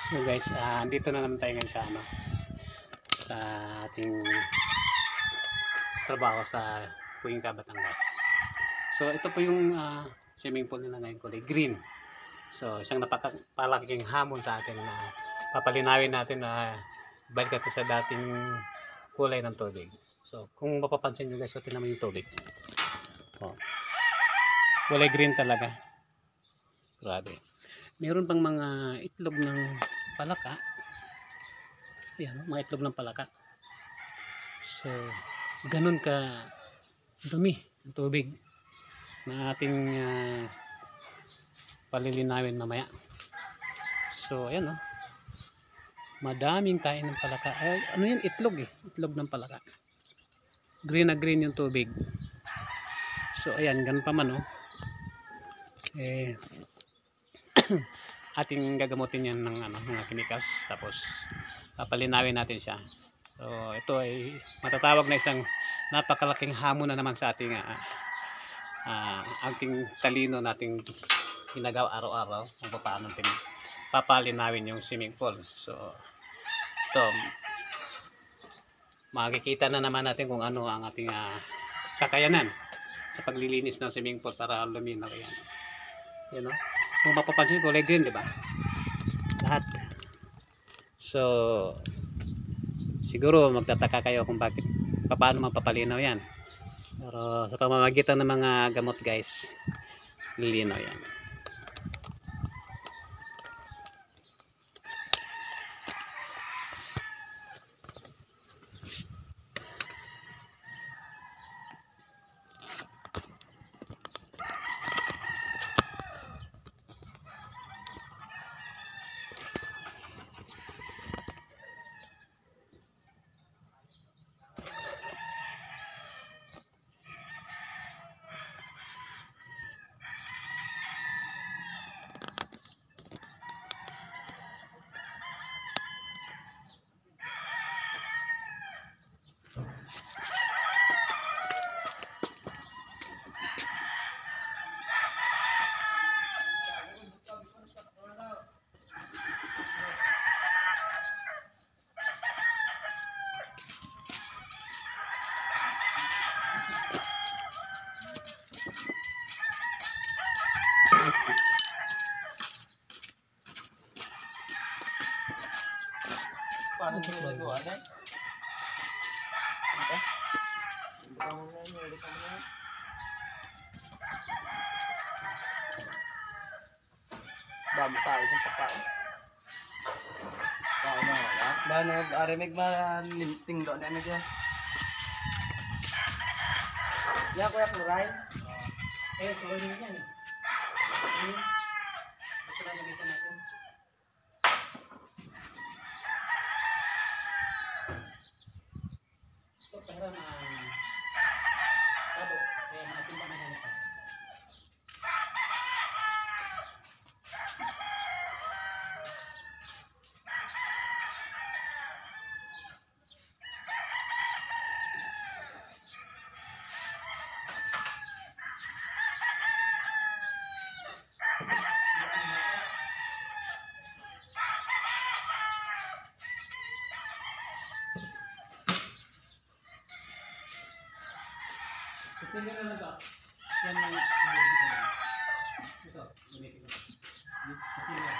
So guys, andito na naman tayo ngayon sa sa ating trabaho sa Cuenca, Batangas. So ito po yung swimming pool nila ngayon, kulay green. So isang napakalaking hamon sa atin na papalinawin natin na balik ito sa dating kulay ng tubig. So kung mapapansin nyo guys, so tingnan mo yung tubig. Oh, kulay green talaga. Grabe. Meron pang mga itlog ng palaka. Ayan, mga itlog ng palaka. So, ganun ka dumi ang tubig na ating palilinawin mamaya. So, ayan o. Madaming kain ng palaka. Ay, ano yan? Itlog eh. Itlog ng palaka. Green na green yung tubig. So, ayan. Ganun pa man o. Ating gagamutin yan ng mga kimikas, tapos papalinawin natin siya. So ito ay matatawag na isang napakalaking hamon na naman sa ating ating talino nating ginagawa araw-araw kung paano natin papalinawin yung swimming pool. So ito, makikita na naman natin kung ano ang ating kakayanan sa paglilinis ng swimming pool para luminaw yan. You know? Kung mapapansin, kulay green, di ba? Lahat. So, siguro magtataka kayo kung bakit, paano mapapalinaw yan. Pero sa pamamagitan ng mga gamot guys, lilinaw yan. Paano ito nagawa na? Bago tayo sa pagkain. Bago na wala. Bago na arimig malinting doon na medyo. Yan kuya chlorine? Chlorine yan eh. Ito na nabisa natin. So, para sabo, kaya natin pa nahanap. Ito yun na lang ito. Yan lang. Ito. Gamitin ko. Sa kilo.